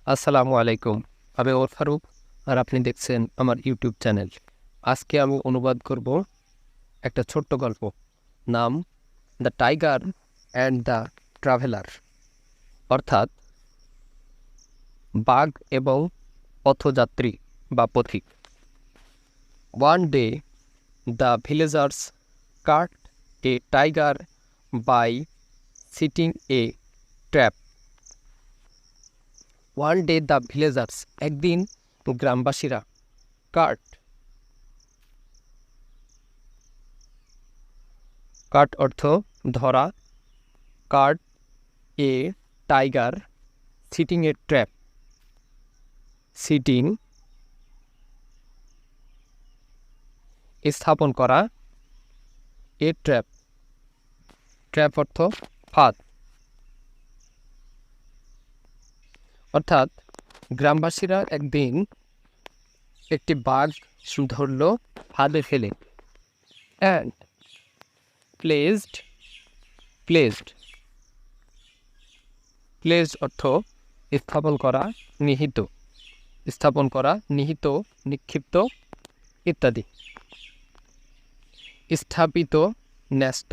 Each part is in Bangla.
আসসালামু আলাইকুম। আমি ওর ফারুক আর আপনি দেখছেন আমার ইউটিউব চ্যানেল। আজকে আমি অনুবাদ করব একটা ছোট্ট গল্প, নাম the tiger and the traveller, অর্থাৎ বাঘ এবং পথযাত্রী বা পথিক। One day the villagers caught a tiger by setting a trap. One day the villagers, একদিন গ্রামবাসীরা, কাট কাট অর্থ ধরা, caught a tiger, setting a trap, setting স্থাপন করা, এ ট্র্যাপ, ট্র্যাপ অর্থ ফাঁদ। অর্থাৎ গ্রামবাসীরা একদিন একটি বাঘ ধরল ফাঁদে ফেলে। অ্যান্ড প্লেসড প্লেসড প্লেসড অর্থ স্থাপন করা, নিহিত, স্থাপন করা, নিহিত, নিক্ষিপ্ত ইত্যাদি। স্থাপিত, ন্যস্ত,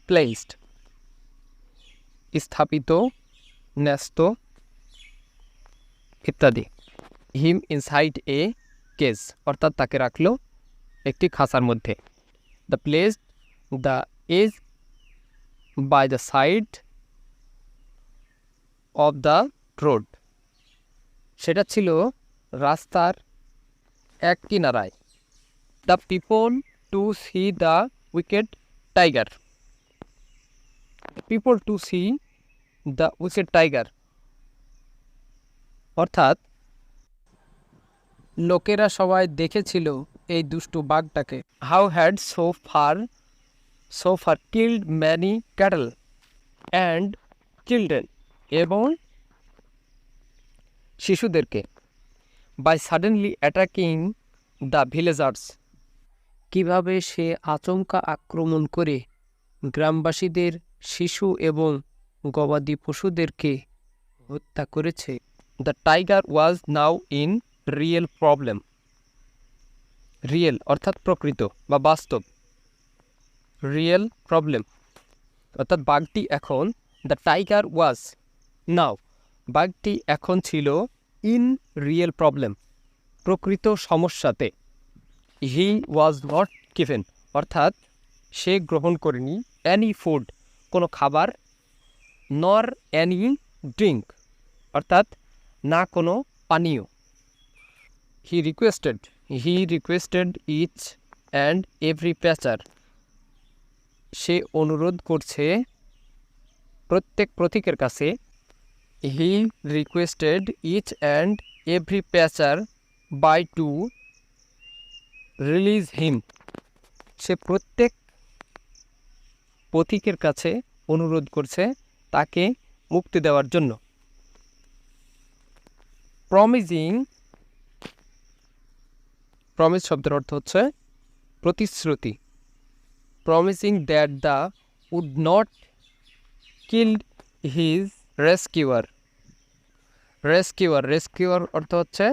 প্লেসড, স্থাপিত, ন্যস্ত ইত্যাদি। হিম ইনসাইড এ কেজ, অর্থাৎ তাকে রাখলো একটি খাঁচার মধ্যে। The place the edge by the side of the road, সেটা ছিল রাস্তার এক কিনারায়। The people to see the wicked tiger, people to see the wicked tiger, অর্থাৎ লোকেরা সবাই দেখেছিল এই দুষ্টু বাঘটাকে। How had so far killed many cattle and children, এবং শিশুদেরকে। By suddenly attacking the villagers, কিভাবে সে আচমকা আক্রমণ করে গ্রামবাসীদের, শিশু এবং গবাদি পশুদেরকে হত্যা করেছে। The tiger was now in real problem. Real অর্থাৎ প্রকৃত বা বাস্তব, রিয়েল প্রবলেম অর্থাৎ বাঘটি এখন, দ্য টাইগার ওয়াজ নাও, বাঘটি এখন ছিল ইন রিয়েল প্রবলেম, প্রকৃত সমস্যাতে। হি ওয়াজ নট গিভেন, অর্থাৎ সে গ্রহণ করেনি, অ্যানি ফুড, কোনো খাবার, নর অ্যানি ড্রিঙ্ক, অর্থাৎ না কোনো পানীয়। He requested each and every passer, সে অনুরোধ করছে প্রত্যেক প্রতীকের কাছে। He requested each and every passer by to release him, সে প্রত্যেক পথিকের কাছে অনুরোধ করছে তাকে মুক্তি দেওয়ার জন্য। প্রমিস শব্দের অর্থ হচ্ছে প্রতিশ্রুতি। Promising that the would not kill his rescuer, rescuer অর্থ হচ্ছে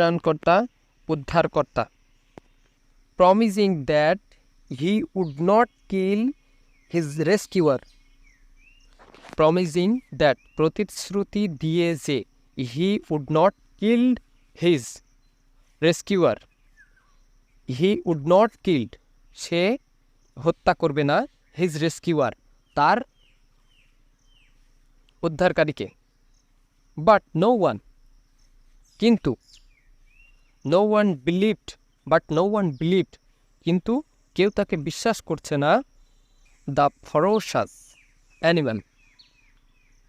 ত্রাণকর্তা, উদ্ধারকর্তা। Promising that he would not kill his rescuer, promising that প্রতিশ্রুতি দিয়ে যে, he would not killed his rescuer, he would not killed, সে হত্যা করবে না, হিজ রেস্কিউয়ার, তার উদ্ধারকারীকে। বাট নো ওয়ান, কিন্তু, নো ওয়ান বিলিভড, কিন্তু কেউ তাকে বিশ্বাস করছে না। দ্য ফরোশাস অ্যানিম্যাল,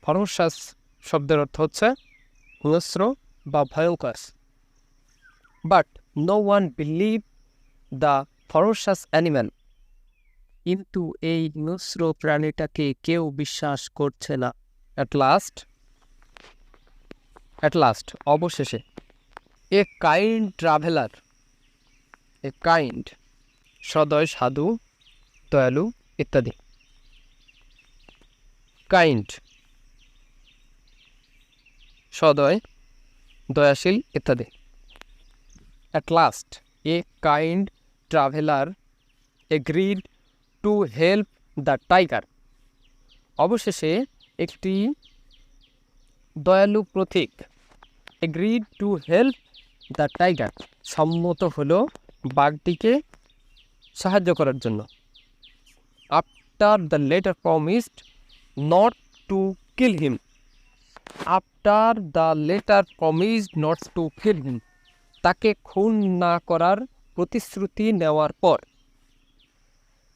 ফরোশাস শব্দের অর্থ হচ্ছে হিংস্র বা ভয়ঙ্কর। But no one believe the ferocious animal, কিন্তু এই হিংস্র প্রাণীটাকে কেউ বিশ্বাস করছে না। অ্যাট লাস্ট অবশেষে। A kind traveller, a kind সদয়, সাধু, দয়ালু ইত্যাদি। কাইন্ড, সদয়, দয়াশীল ইত্যাদি। At last a kind traveller agreed to help the tiger. অবশেষে একটি দয়ালু পথিক agreed to help the tiger, সম্মত হলো বাঘটিকে সাহায্য করার জন্য। After the latter promised not to kill him, after the latter promised not to kill him, তাকে খুন না করার প্রতিশ্রুতি নেওয়ার পর।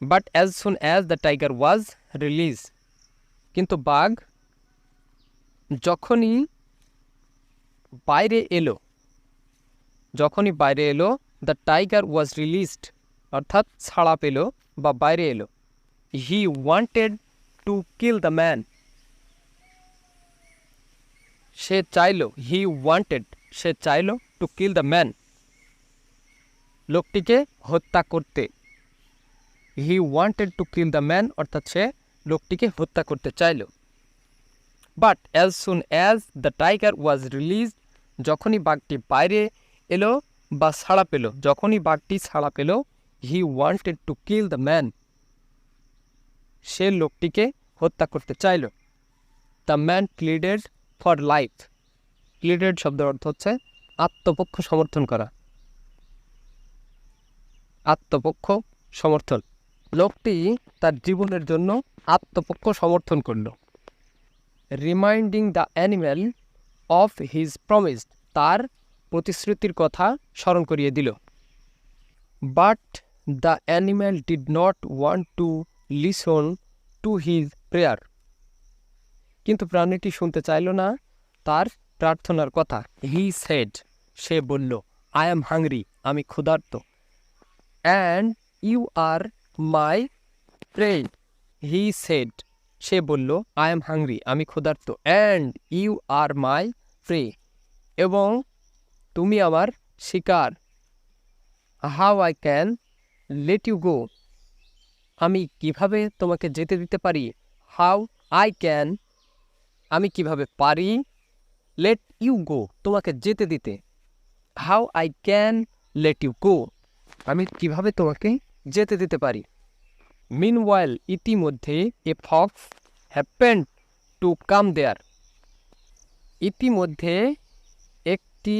But as soon as the tiger was release, কিন্তু বাঘ যখনই বাইরে এলো, দ্য টাইগার ওয়াজ রিলিজড, অর্থাৎ ছাড়া পেল বা বাইরে এলো। He wanted to kill the man, সে চাইল টু কিল দ্য ম্যান, লোকটিকে হত্যা করতে। He wanted to kill the man অর্থাৎ সে লোকটিকে হত্যা করতে চাইল। But as soon as the tiger was released, যখনই বাঘটি বাইরে এলো বা ছাড়া পেল, he wanted to kill the man, সে লোকটিকে হত্যা করতে চাইল। The man pleaded for life, pleaded শব্দের অর্থ হচ্ছে আত্মপক্ষ সমর্থন করা, আত্মপক্ষ সমর্থন। লোকটি তার জীবনের জন্য আত্মপক্ষ সমর্থন করল। Reminding the animal of his promise, তার প্রতিশ্রুতির কথা স্মরণ করিয়ে দিল। But the animal did not want to listen to his prayer, কিন্তু প্রাণীটি শুনতে চাইল না তার প্রার্থনার কথা। হি সেড, সে বলল, আই অ্যাম হাংরি, আমি ক্ষুধার্ত। And you are my prey, he said, সে বলল, আই এম হাংরি, আমি ক্ষুধার্ত। And you are my prey, এবং তুমি আমার শিকার। How I can let you go, আমি কিভাবে তোমাকে যেতে দিতে পারি। হাউ আই ক্যান, আমি কিভাবে পারি, লেট ইউ গো, তোমাকে যেতে দিতে। How I can let you go, আমি কিভাবে তোমাকে যেতে দিতে পারি। মিনওয়াইল, ইতিমধ্যে, a fox happened to come there, ইতিমধ্যে একটি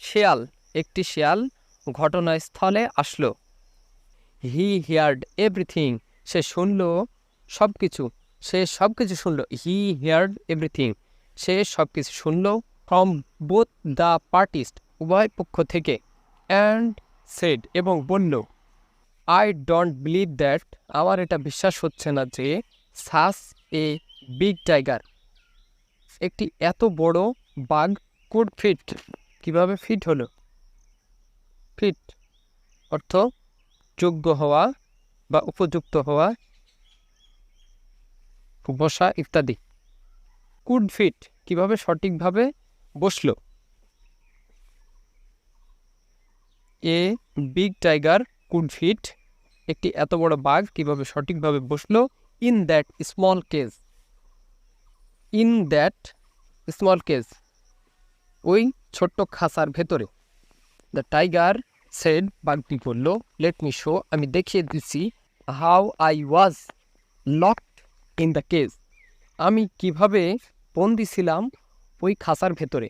শেয়াল ঘটনাস্থলে আসলো। হি হিয়ার্ড এভরিথিং, সে সব কিছু শুনল। হি হিয়ার্ড এভরিথিং, সে সব কিছু শুনল। ফ্রম বোথ দ্য পার্টিস, উভয় পক্ষ থেকে। অ্যান্ড সেড, এবং বলল, আই ডোন্ট বিলিভ দ্যাট, আমার এটা বিশ্বাস হচ্ছে না যে, সাস এ বিগ টাইগার, একটি এত বড় বাঘ, কুড ফিট, কিভাবে ফিট হলো। ফিট অর্থ যোগ্য হওয়া বা উপযুক্ত হওয়া, বসা ইত্যাদি। কুড ফিট, কিভাবে সঠিকভাবে বসলো। A big tiger could fit, একটি এত বড় বাঘ কিভাবে সঠিকভাবে বসলো। In that small cage, in that small cage, ওই ছোট্ট খাঁচার ভেতরে। দ্য টাইগার সেড, বাঘটি বলল, লেট মি শো, আমি দেখিয়ে দিচ্ছি। How I was locked in the cage, আমি কিভাবে বন্দি ছিলাম ওই খাঁচার ভেতরে।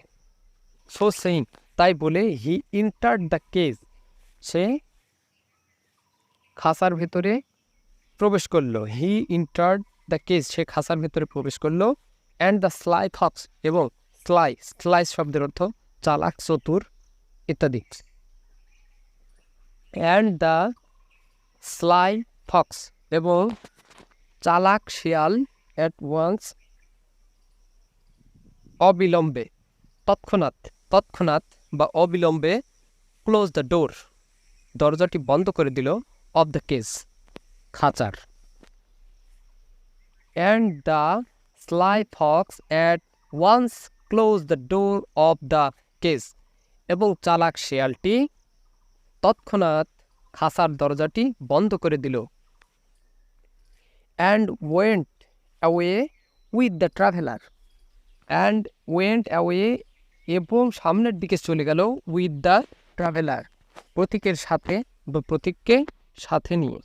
সো সেইং, তাই বলে, হি এন্টার্ড দ্য কেজ, সে খাঁচার ভেতরে প্রবেশ করলো। হি এন্টার্ড দ্য কেজ, সে খাঁচার ভেতরে প্রবেশ করলো। অ্যান্ড দ্য স্লাই ফক্স, এবং স্লাই শব্দের অর্থ চালাক, চতুর ইত্যাদি। অ্যান্ড দ্য স্লাই ফক্স, এবং চালাক শিয়াল, অ্যাট ওয়ান্স, অবিলম্বে, তৎক্ষণাৎ বা অবিলম্বে, ক্লোজ দ্য ডোর, দরজাটি বন্ধ করে দিল, অফ দ্য কেজ, খাঁচার। And the sly fox at once close the door of the cage, এবং চালাক শিয়ালটি তৎক্ষণাৎ খাঁচার দরজাটি বন্ধ করে দিল। And went away with the traveller and went away, এবং সামনের দিকে চলে গেল উইথ দ্য ট্রাভেলার, প্রতীকের সাথে বা প্রতীককে সাথে নিয়ে।